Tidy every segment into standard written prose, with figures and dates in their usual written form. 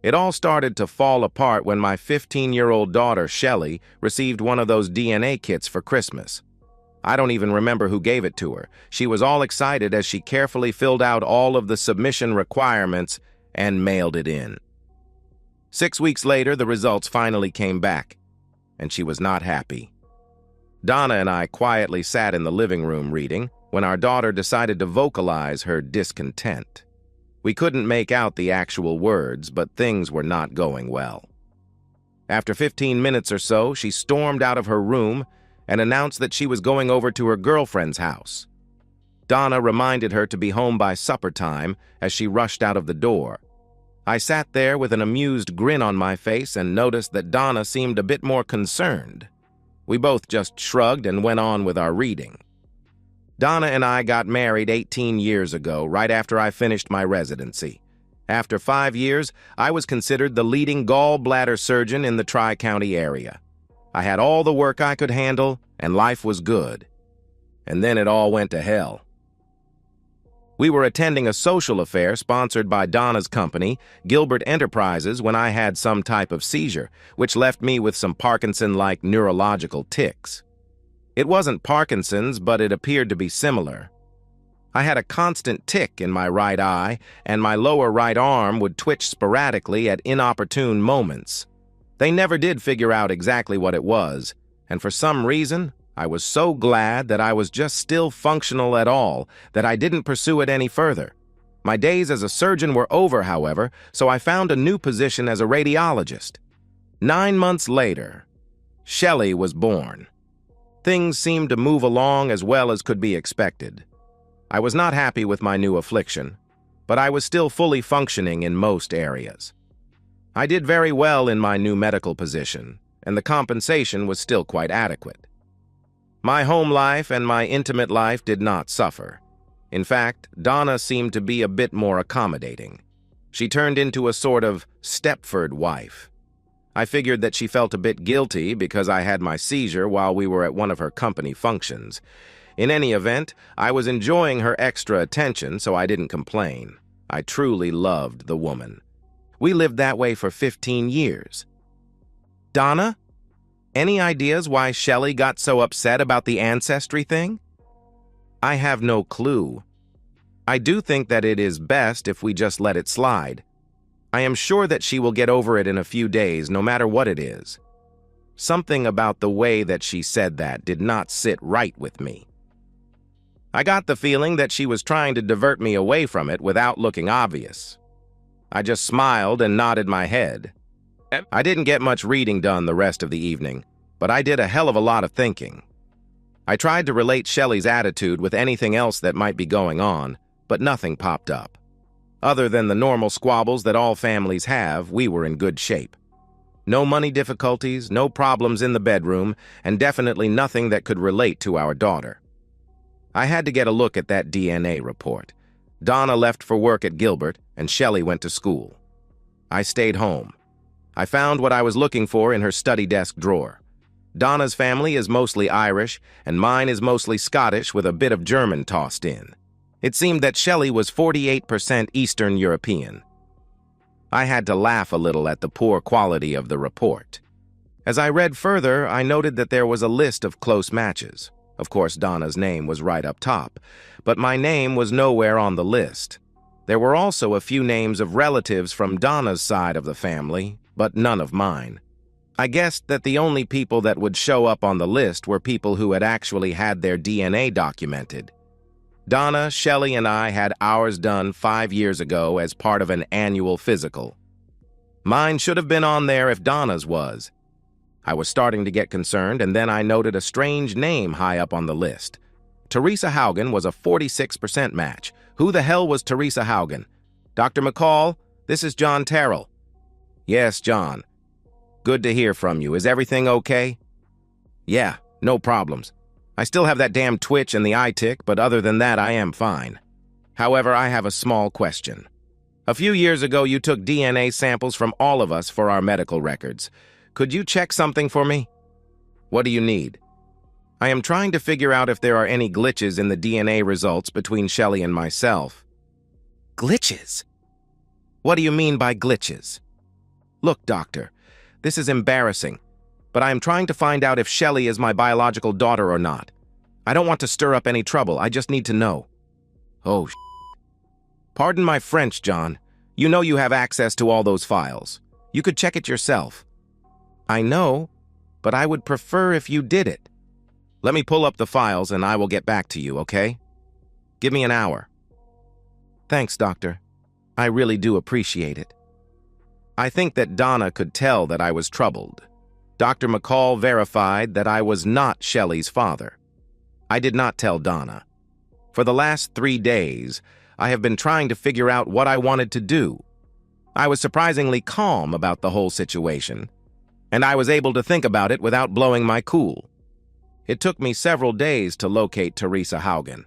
It all started to fall apart when my 15-year-old daughter, Shelley, received one of those DNA kits for Christmas. I don't even remember who gave it to her. She was all excited as she carefully filled out all of the submission requirements and mailed it in. 6 weeks later, the results finally came back, and she was not happy. Donna and I quietly sat in the living room reading when our daughter decided to vocalize her discontent. We couldn't make out the actual words, but things were not going well. After 15 minutes or so, she stormed out of her room and announced that she was going over to her girlfriend's house. Donna reminded her to be home by supper time as she rushed out of the door. I sat there with an amused grin on my face and noticed that Donna seemed a bit more concerned. We both just shrugged and went on with our reading. Donna and I got married 18 years ago, right after I finished my residency. After 5 years, I was considered the leading gallbladder surgeon in the Tri-County area. I had all the work I could handle, and life was good. And then it all went to hell. We were attending a social affair sponsored by Donna's company, Gilbert Enterprises, when I had some type of seizure, which left me with some Parkinson-like neurological tics. It wasn't Parkinson's, but it appeared to be similar. I had a constant tic in my right eye, and my lower right arm would twitch sporadically at inopportune moments. They never did figure out exactly what it was, and for some reason, I was so glad that I was just still functional at all that I didn't pursue it any further. My days as a surgeon were over, however, so I found a new position as a radiologist. 9 months later, Shelley was born. Things seemed to move along as well as could be expected. I was not happy with my new affliction, but I was still fully functioning in most areas. I did very well in my new medical position, and the compensation was still quite adequate. My home life and my intimate life did not suffer. In fact, Donna seemed to be a bit more accommodating. She turned into a sort of Stepford wife. I figured that she felt a bit guilty because I had my seizure while we were at one of her company functions. In any event, I was enjoying her extra attention, so I didn't complain. I truly loved the woman. We lived that way for 15 years. Donna? Any ideas why Shelley got so upset about the ancestry thing? I have no clue. I do think that it is best if we just let it slide. I am sure that she will get over it in a few days, no matter what it is. Something about the way that she said that did not sit right with me. I got the feeling that she was trying to divert me away from it without looking obvious. I just smiled and nodded my head. I didn't get much reading done the rest of the evening, but I did a hell of a lot of thinking. I tried to relate Shelley's attitude with anything else that might be going on, but nothing popped up. Other than the normal squabbles that all families have, we were in good shape. No money difficulties, no problems in the bedroom, and definitely nothing that could relate to our daughter. I had to get a look at that DNA report. Donna left for work at Gilbert, and Shelley went to school. I stayed home. I found what I was looking for in her study desk drawer. Donna's family is mostly Irish, and mine is mostly Scottish with a bit of German tossed in. It seemed that Shelley was 48% Eastern European. I had to laugh a little at the poor quality of the report. As I read further, I noted that there was a list of close matches. Of course, Donna's name was right up top, but my name was nowhere on the list. There were also a few names of relatives from Donna's side of the family, but none of mine. I guessed that the only people that would show up on the list were people who had actually had their DNA documented. Donna, Shelley, and I had ours done 5 years ago as part of an annual physical. Mine should have been on there if Donna's was. I was starting to get concerned, and then I noted a strange name high up on the list. Teresa Haugen was a 46% match. Who the hell was Teresa Haugen? Dr. McCall, this is John Terrell. Yes, John. Good to hear from you. Is everything okay? Yeah, no problems. I still have that damn twitch and the eye tic, but other than that, I am fine. However, I have a small question. A few years ago, you took DNA samples from all of us for our medical records. Could you check something for me? What do you need? I am trying to figure out if there are any glitches in the DNA results between Shelley and myself. Glitches? What do you mean by glitches? Look, doctor, this is embarrassing, but I am trying to find out if Shelley is my biological daughter or not. I don't want to stir up any trouble, I just need to know. Oh, Pardon my French, John. You know you have access to all those files. You could check it yourself. I know, but I would prefer if you did it. Let me pull up the files and I will get back to you, okay? Give me an hour. Thanks, doctor. I really do appreciate it. I think that Donna could tell that I was troubled. Dr. McCall verified that I was not Shelley's father. I did not tell Donna. For the last 3 days, I have been trying to figure out what I wanted to do. I was surprisingly calm about the whole situation, and I was able to think about it without blowing my cool. It took me several days to locate Teresa Haugen.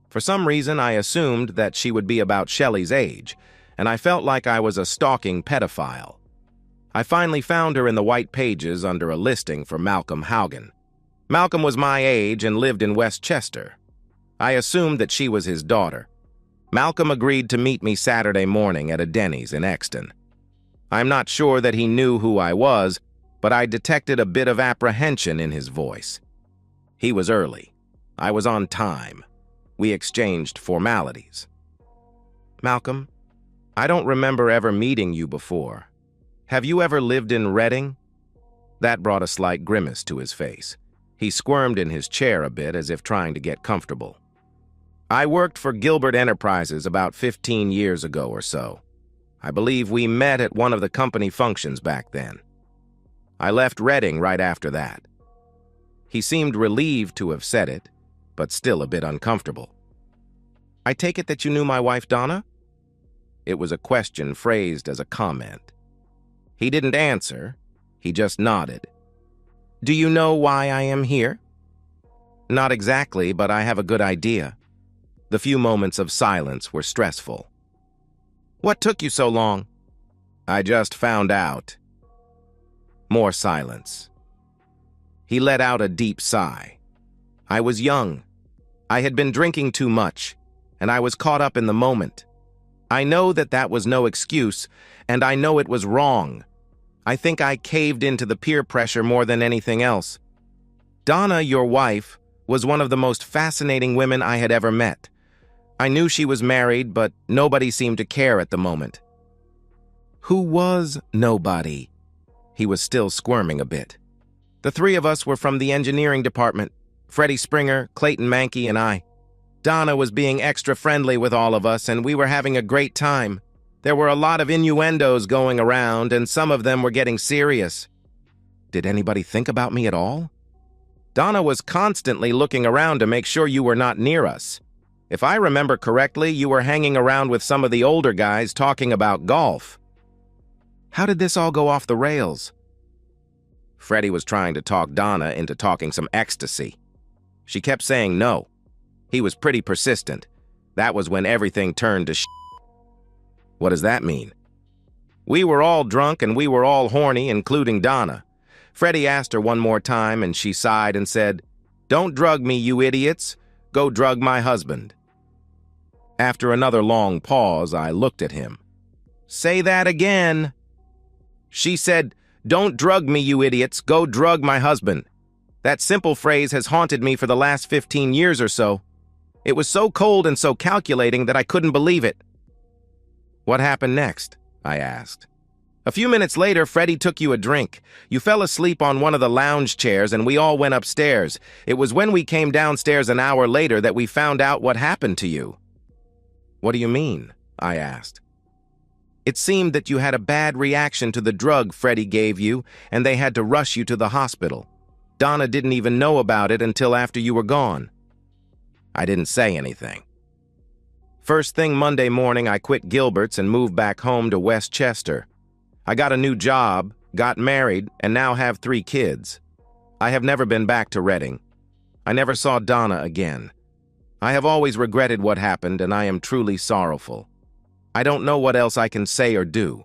For some reason, I assumed that she would be about Shelley's age, and I felt like I was a stalking pedophile. I finally found her in the white pages under a listing for Malcolm Haugen. Malcolm was my age and lived in Westchester. I assumed that she was his daughter. Malcolm agreed to meet me Saturday morning at a Denny's in Exton. I'm not sure that he knew who I was, but I detected a bit of apprehension in his voice. He was early. I was on time. We exchanged formalities. Malcolm, I don't remember ever meeting you before. Have you ever lived in Reading? That brought a slight grimace to his face. He squirmed in his chair a bit as if trying to get comfortable. I worked for Gilbert Enterprises about 15 years ago or so. I believe we met at one of the company functions back then. I left Reading right after that. He seemed relieved to have said it, but still a bit uncomfortable. I take it that you knew my wife, Donna? It was a question phrased as a comment. He didn't answer, he just nodded. Do you know why I am here? Not exactly, but I have a good idea. The few moments of silence were stressful. What took you so long? I just found out. More silence. He let out a deep sigh. I was young. I had been drinking too much, and I was caught up in the moment. I know that that was no excuse, and I know it was wrong. I think I caved into the peer pressure more than anything else. Donna, your wife, was one of the most fascinating women I had ever met. I knew she was married, but nobody seemed to care at the moment. Who was nobody? He was still squirming a bit. The three of us were from the engineering department, Freddie Springer, Clayton Mankey, and I. Donna was being extra friendly with all of us, and we were having a great time. There were a lot of innuendos going around, and some of them were getting serious. Did anybody think about me at all? Donna was constantly looking around to make sure you were not near us. If I remember correctly, you were hanging around with some of the older guys talking about golf. How did this all go off the rails? Freddie was trying to talk Donna into talking some ecstasy. She kept saying no. He was pretty persistent. That was when everything turned to shit. What does that mean? We were all drunk and we were all horny, including Donna. Freddie asked her one more time and she sighed and said, "Don't drug me, you idiots. Go drug my husband." After another long pause, I looked at him. Say that again. She said, "Don't drug me, you idiots. Go drug my husband." That simple phrase has haunted me for the last 15 years or so. It was so cold and so calculating that I couldn't believe it. What happened next? I asked. A few minutes later, Freddie took you a drink. You fell asleep on one of the lounge chairs and we all went upstairs. It was when we came downstairs an hour later that we found out what happened to you. What do you mean? I asked. It seemed that you had a bad reaction to the drug Freddie gave you and they had to rush you to the hospital. Donna didn't even know about it until after you were gone. I didn't say anything. First thing Monday morning, I quit Gilbert's and moved back home to Westchester. I got a new job, got married, and now have 3 kids. I have never been back to Reading. I never saw Donna again. I have always regretted what happened, and I am truly sorrowful. I don't know what else I can say or do.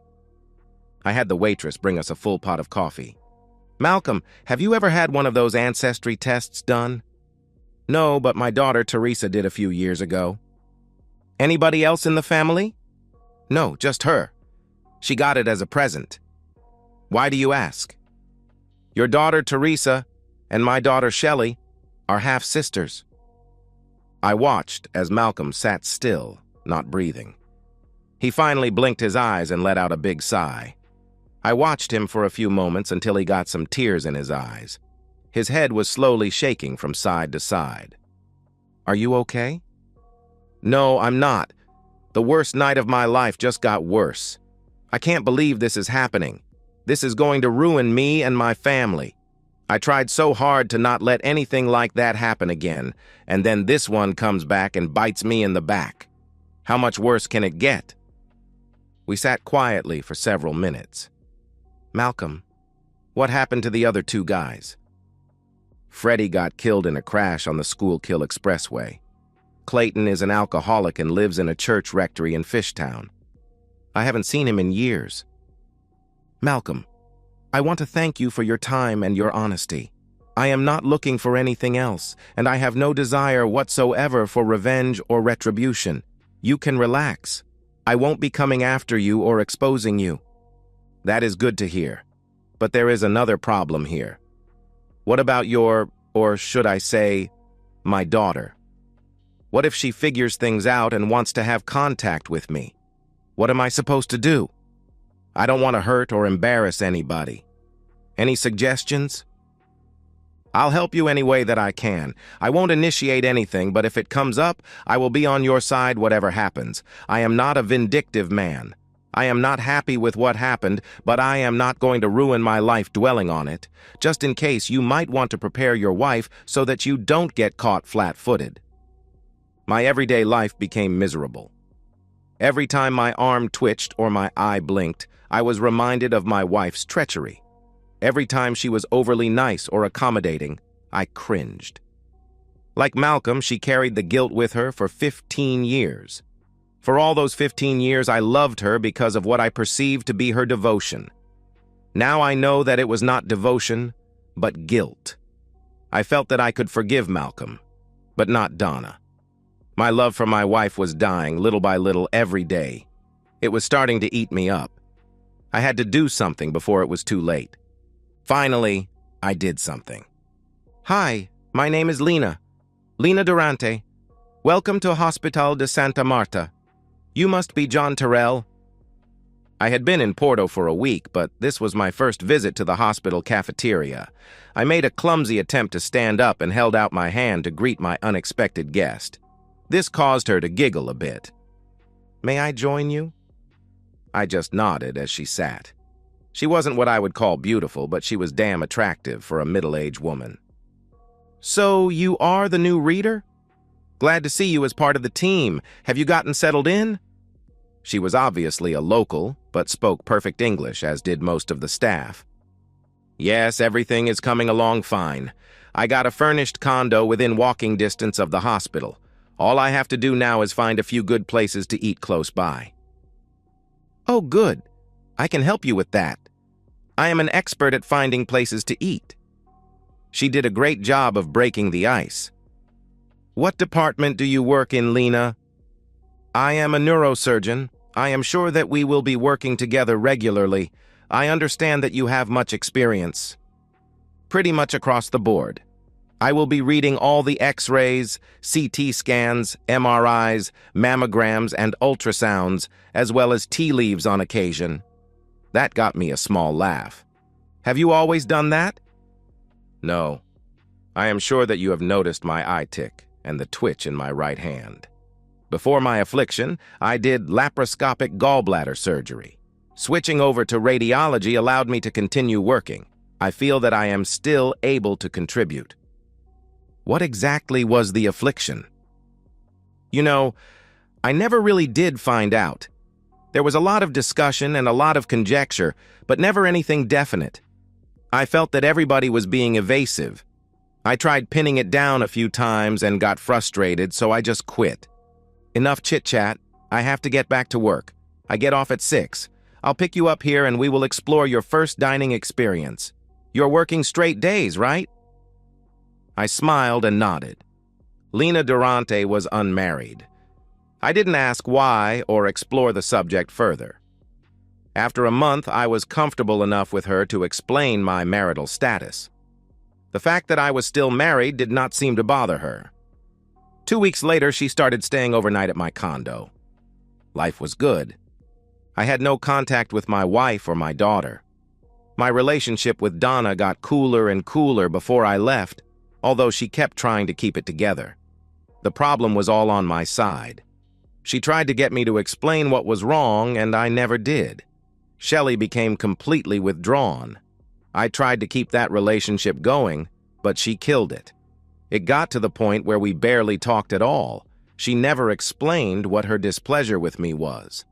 I had the waitress bring us a full pot of coffee. Malcolm, have you ever had one of those ancestry tests done? No, but my daughter Teresa did a few years ago. Anybody else in the family? No, just her. She got it as a present. Why do you ask? Your daughter Teresa and my daughter Shelley are half-sisters. I watched as Malcolm sat still, not breathing. He finally blinked his eyes and let out a big sigh. I watched him for a few moments until he got some tears in his eyes. His head was slowly shaking from side to side. Are you okay? No, I'm not. The worst night of my life just got worse. I can't believe this is happening. This is going to ruin me and my family. I tried so hard to not let anything like that happen again, and then this one comes back and bites me in the back. How much worse can it get? We sat quietly for several minutes. Malcolm, what happened to the other two guys? Freddie got killed in a crash on the Schuylkill Expressway. Clayton is an alcoholic and lives in a church rectory in Fishtown. I haven't seen him in years. Malcolm, I want to thank you for your time and your honesty. I am not looking for anything else, and I have no desire whatsoever for revenge or retribution. You can relax. I won't be coming after you or exposing you. That is good to hear. But there is another problem here. What about or should I say, my daughter? What if she figures things out and wants to have contact with me? What am I supposed to do? I don't want to hurt or embarrass anybody. Any suggestions? I'll help you any way that I can. I won't initiate anything, but if it comes up, I will be on your side whatever happens. I am not a vindictive man. I am not happy with what happened, but I am not going to ruin my life dwelling on it. Just in case, you might want to prepare your wife so that you don't get caught flat-footed. My everyday life became miserable. Every time my arm twitched or my eye blinked, I was reminded of my wife's treachery. Every time she was overly nice or accommodating, I cringed. Like Malcolm, she carried the guilt with her for 15 years. For all those 15 years, I loved her because of what I perceived to be her devotion. Now I know that it was not devotion, but guilt. I felt that I could forgive Malcolm, but not Donna. My love for my wife was dying little by little every day. It was starting to eat me up. I had to do something before it was too late. Finally, I did something. Hi, my name is Lina. Lina Durante. Welcome to Hospital de Santa Marta. You must be John Terrell. I had been in Porto for a week, but this was my first visit to the hospital cafeteria. I made a clumsy attempt to stand up and held out my hand to greet my unexpected guest. This caused her to giggle a bit. May I join you? I just nodded as she sat. She wasn't what I would call beautiful, but she was damn attractive for a middle-aged woman. So you are the new reader? Glad to see you as part of the team. Have you gotten settled in? She was obviously a local, but spoke perfect English, as did most of the staff. Yes, everything is coming along fine. I got a furnished condo within walking distance of the hospital. All I have to do now is find a few good places to eat close by. Oh, good. I can help you with that. I am an expert at finding places to eat. She did a great job of breaking the ice. What department do you work in, Lina? I am a neurosurgeon. I am sure that we will be working together regularly. I understand that you have much experience. Pretty much across the board. I will be reading all the X-rays, CT scans, MRIs, mammograms, and ultrasounds, as well as tea leaves on occasion. That got me a small laugh. Have you always done that? No. I am sure that you have noticed my eye tick and the twitch in my right hand. Before my affliction, I did laparoscopic gallbladder surgery. Switching over to radiology allowed me to continue working. I feel that I am still able to contribute. What exactly was the affliction? You know, I never really did find out. There was a lot of discussion and a lot of conjecture, but never anything definite. I felt that everybody was being evasive. I tried pinning it down a few times and got frustrated, so I just quit. Enough chit-chat. I have to get back to work. I get off at 6. I'll pick you up here and we will explore your first dining experience. You're working straight days, right? I smiled and nodded. Lina Durante was unmarried. I didn't ask why or explore the subject further. After a month, I was comfortable enough with her to explain my marital status. The fact that I was still married did not seem to bother her. 2 weeks later, she started staying overnight at my condo. Life was good. I had no contact with my wife or my daughter. My relationship with Donna got cooler and cooler before I left, although she kept trying to keep it together. The problem was all on my side. She tried to get me to explain what was wrong, and I never did. Shelley became completely withdrawn. I tried to keep that relationship going, but she killed it. It got to the point where we barely talked at all. She never explained what her displeasure with me was.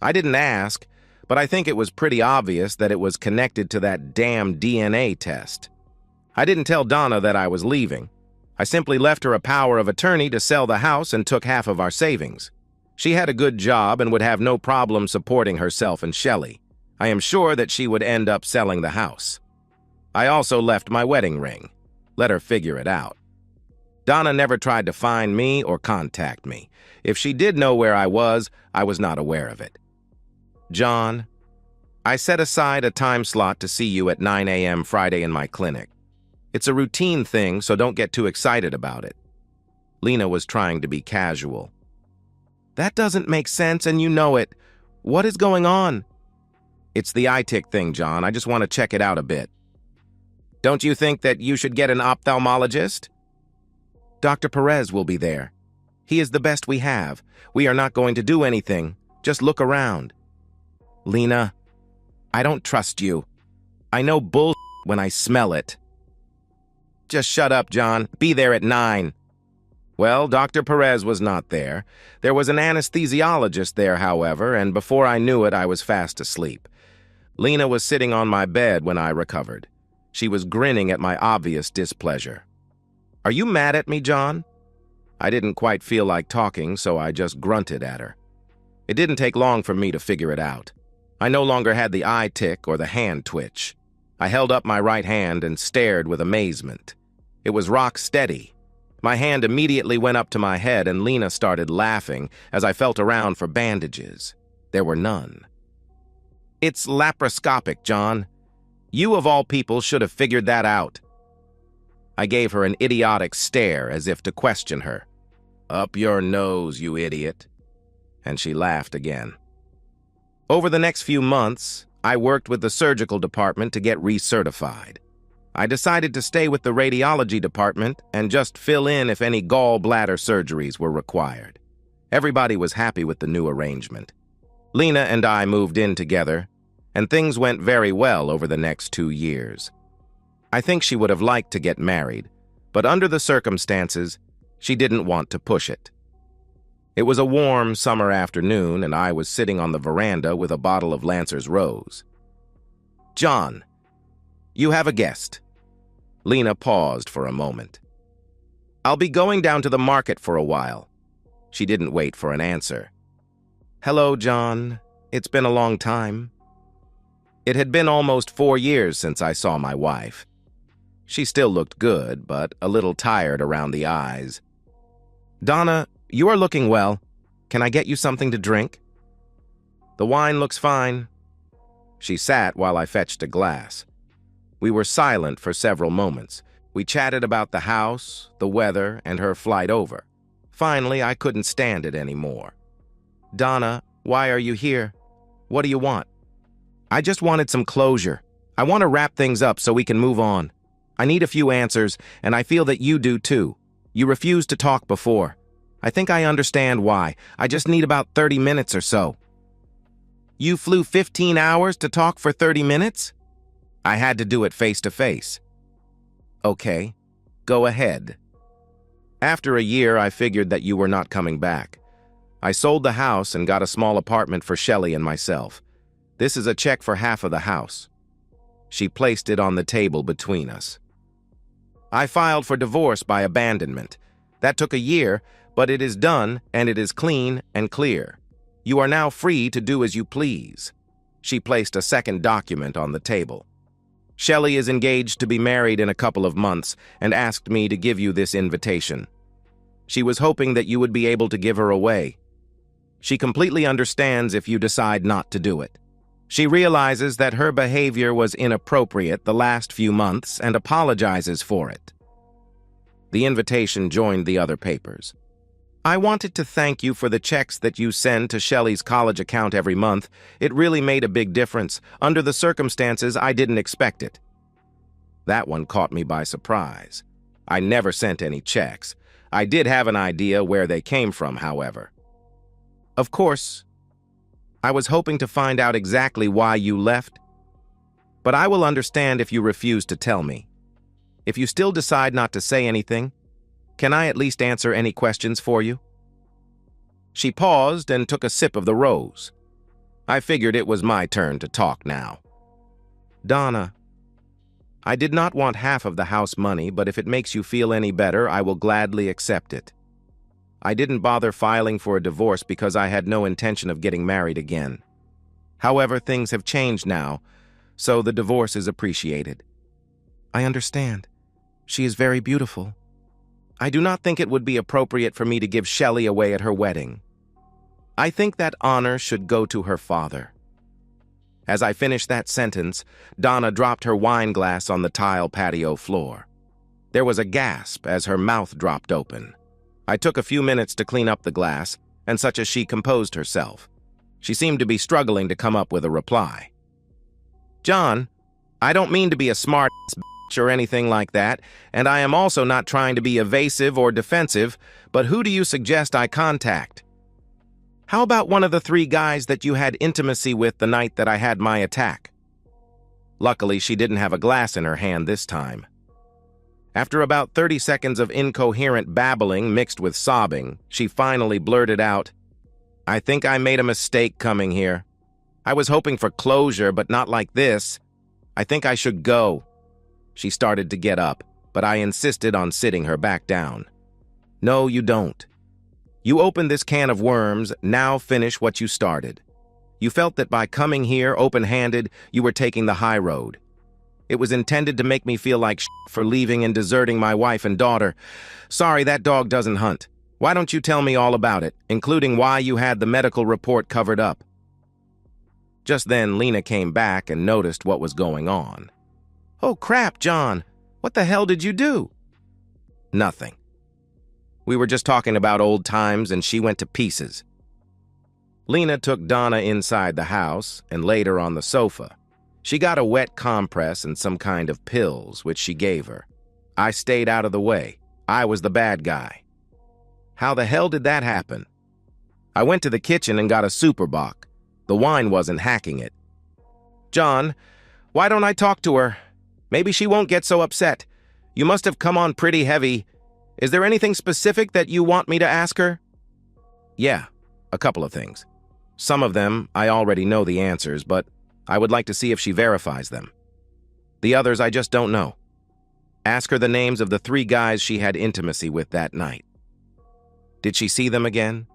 I didn't ask, but I think it was pretty obvious that it was connected to that damn DNA test. I didn't tell Donna that I was leaving. I simply left her a power of attorney to sell the house and took half of our savings. She had a good job and would have no problem supporting herself and Shelley. I am sure that she would end up selling the house. I also left my wedding ring. Let her figure it out. Donna never tried to find me or contact me. If she did know where I was not aware of it. John, I set aside a time slot to see you at 9 a.m. Friday in my clinic. It's a routine thing, so don't get too excited about it. Lena was trying to be casual. That doesn't make sense, and you know it. What is going on? It's the AITA thing, John. I just want to check it out a bit. Don't you think that you should get an ophthalmologist? Dr. Perez will be there. He is the best we have. We are not going to do anything. Just look around. Lena, I don't trust you. I know bull when I smell it. Just shut up, John. Be there at 9. Well, Dr. Perez was not there. There was an anesthesiologist there, however, and before I knew it, I was fast asleep. Lena was sitting on my bed when I recovered. She was grinning at my obvious displeasure. Are you mad at me, John? I didn't quite feel like talking, so I just grunted at her. It didn't take long for me to figure it out. I no longer had the eye tick or the hand twitch. I held up my right hand and stared with amazement. It was rock steady. My hand immediately went up to my head, and Lena started laughing as I felt around for bandages. There were none. It's laparoscopic, John. You of all people should have figured that out. I gave her an idiotic stare as if to question her. Up your nose, you idiot. And she laughed again. Over the next few months, I worked with the surgical department to get recertified. I decided to stay with the radiology department and just fill in if any gallbladder surgeries were required. Everybody was happy with the new arrangement. Lena and I moved in together, and things went very well over the next 2 years. I think she would have liked to get married, but under the circumstances, she didn't want to push it. It was a warm summer afternoon, and I was sitting on the veranda with a bottle of Lancer's Rose. John, you have a guest. Lena paused for a moment. I'll be going down to the market for a while. She didn't wait for an answer. Hello, John. It's been a long time. It had been almost 4 years since I saw my wife. She still looked good, but a little tired around the eyes. Donna, you are looking well. Can I get you something to drink? The wine looks fine. She sat while I fetched a glass. We were silent for several moments. We chatted about the house, the weather, and her flight over. Finally, I couldn't stand it anymore. Donna, why are you here? What do you want? I just wanted some closure. I want to wrap things up so we can move on. I need a few answers, and I feel that you do too. You refused to talk before. I think I understand why. I just need about 30 minutes or so. You flew 15 hours to talk for 30 minutes? I had to do it face to face. Okay, go ahead. After a year, I figured that you were not coming back. I sold the house and got a small apartment for Shelley and myself. This is a check for half of the house. She placed it on the table between us. I filed for divorce by abandonment. That took a year, but it is done, and it is clean and clear. You are now free to do as you please. She placed a second document on the table. Shelley is engaged to be married in a couple of months and asked me to give you this invitation. She was hoping that you would be able to give her away. She completely understands if you decide not to do it. She realizes that her behavior was inappropriate the last few months and apologizes for it. The invitation joined the other papers. I wanted to thank you for the checks that you send to Shelley's college account every month. It really made a big difference. Under the circumstances, I didn't expect it. That one caught me by surprise. I never sent any checks. I did have an idea where they came from, however. Of course, I was hoping to find out exactly why you left, but I will understand if you refuse to tell me. If you still decide not to say anything, can I at least answer any questions for you? She paused and took a sip of the rose. I figured it was my turn to talk now. Donna, I did not want half of the house money, but if it makes you feel any better, I will gladly accept it. I didn't bother filing for a divorce because I had no intention of getting married again. However, things have changed now, so the divorce is appreciated. I understand. She is very beautiful. I do not think it would be appropriate for me to give Shelley away at her wedding. I think that honor should go to her father. As I finished that sentence, Donna dropped her wine glass on the tile patio floor. There was a gasp as her mouth dropped open. I took a few minutes to clean up the glass, and such as she composed herself. She seemed to be struggling to come up with a reply. John, I don't mean to be a smart-ass bitch or anything like that, and I am also not trying to be evasive or defensive, but who do you suggest I contact? How about one of the 3 guys that you had intimacy with the night that I had my attack? Luckily, she didn't have a glass in her hand this time. After about 30 seconds of incoherent babbling mixed with sobbing, she finally blurted out, I think I made a mistake coming here. I was hoping for closure, but not like this. I think I should go. She started to get up, but I insisted on sitting her back down. No, you don't. You opened this can of worms, now finish what you started. You felt that by coming here open-handed, you were taking the high road. It was intended to make me feel like shit for leaving and deserting my wife and daughter. Sorry, that dog doesn't hunt. Why don't you tell me all about it, including why you had the medical report covered up? Just then, Lena came back and noticed what was going on. Oh crap, John. What the hell did you do? Nothing. We were just talking about old times and she went to pieces. Lena took Donna inside the house and laid her on the sofa. She got a wet compress and some kind of pills, which she gave her. I stayed out of the way. I was the bad guy. How the hell did that happen? I went to the kitchen and got a super bock. The wine wasn't hacking it. John, why don't I talk to her? Maybe she won't get so upset. You must have come on pretty heavy. Is there anything specific that you want me to ask her? Yeah, a couple of things. Some of them I already know the answers, but I would like to see if she verifies them. The others I just don't know. Ask her the names of the 3 guys she had intimacy with that night. Did she see them again?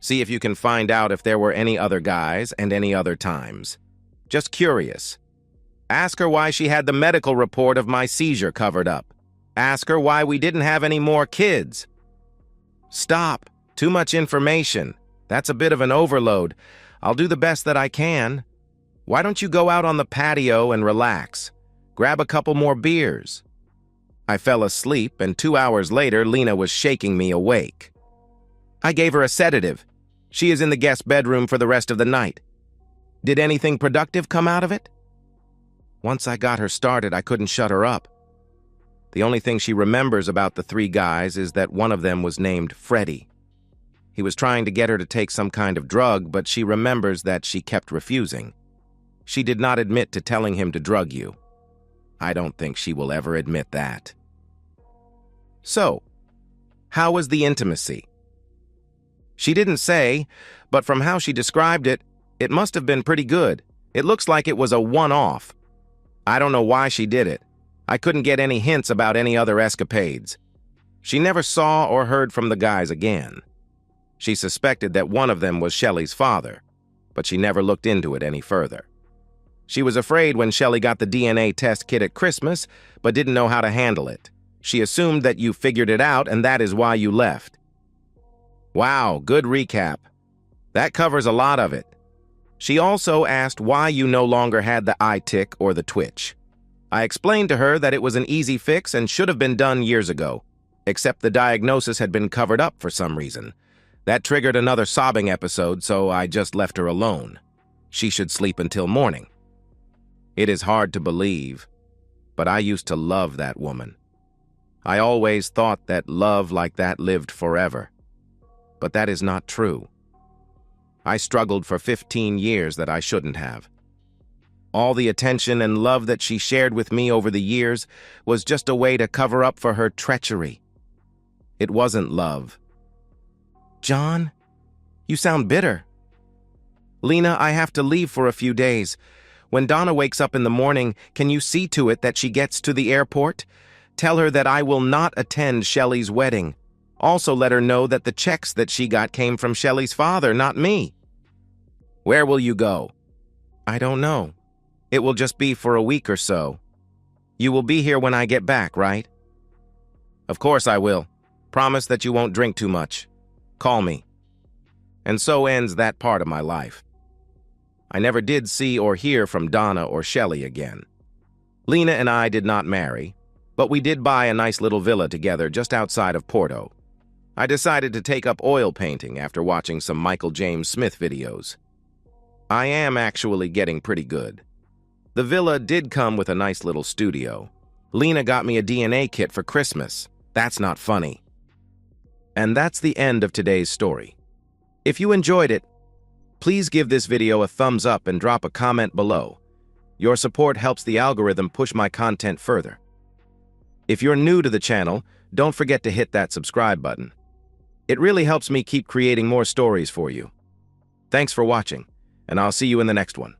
See if you can find out if there were any other guys and any other times. Just curious. Ask her why she had the medical report of my seizure covered up. Ask her why we didn't have any more kids. Stop. Too much information. That's a bit of an overload. I'll do the best that I can. Why don't you go out on the patio and relax? Grab a couple more beers. I fell asleep, and 2 hours later, Lena was shaking me awake. I gave her a sedative. She is in the guest bedroom for the rest of the night. Did anything productive come out of it? Once I got her started, I couldn't shut her up. The only thing she remembers about the 3 guys is that one of them was named Freddie. He was trying to get her to take some kind of drug, but she remembers that she kept refusing. She did not admit to telling him to drug you. I don't think she will ever admit that. So, how was the intimacy? She didn't say, but from how she described it, it must have been pretty good. It looks like it was a one-off. I don't know why she did it. I couldn't get any hints about any other escapades. She never saw or heard from the guys again. She suspected that one of them was Shelley's father, but she never looked into it any further. She was afraid when Shelley got the DNA test kit at Christmas, but didn't know how to handle it. She assumed that you figured it out, and that is why you left. Wow, good recap. That covers a lot of it. She also asked why you no longer had the eye tick or the twitch. I explained to her that it was an easy fix and should have been done years ago, except the diagnosis had been covered up for some reason. That triggered another sobbing episode, so I just left her alone. She should sleep until morning. It is hard to believe, but I used to love that woman. I always thought that love like that lived forever. But that is not true. I struggled for 15 years that I shouldn't have. All the attention and love that she shared with me over the years was just a way to cover up for her treachery. It wasn't love. John, you sound bitter. Lena, I have to leave for a few days. When Donna wakes up in the morning, can you see to it that she gets to the airport? Tell her that I will not attend Shelley's wedding. Also let her know that the checks that she got came from Shelley's father, not me. Where will you go? I don't know. It will just be for a week or so. You will be here when I get back, right? Of course I will. Promise that you won't drink too much. Call me. And so ends that part of my life. I never did see or hear from Donna or Shelley again. Lena and I did not marry, but we did buy a nice little villa together just outside of Porto. I decided to take up oil painting after watching some Michael James Smith videos. I am actually getting pretty good. The villa did come with a nice little studio. Lena got me a DNA kit for Christmas. That's not funny. And that's the end of today's story. If you enjoyed it, please give this video a thumbs up and drop a comment below. Your support helps the algorithm push my content further. If you're new to the channel, don't forget to hit that subscribe button. It really helps me keep creating more stories for you. Thanks for watching, and I'll see you in the next one.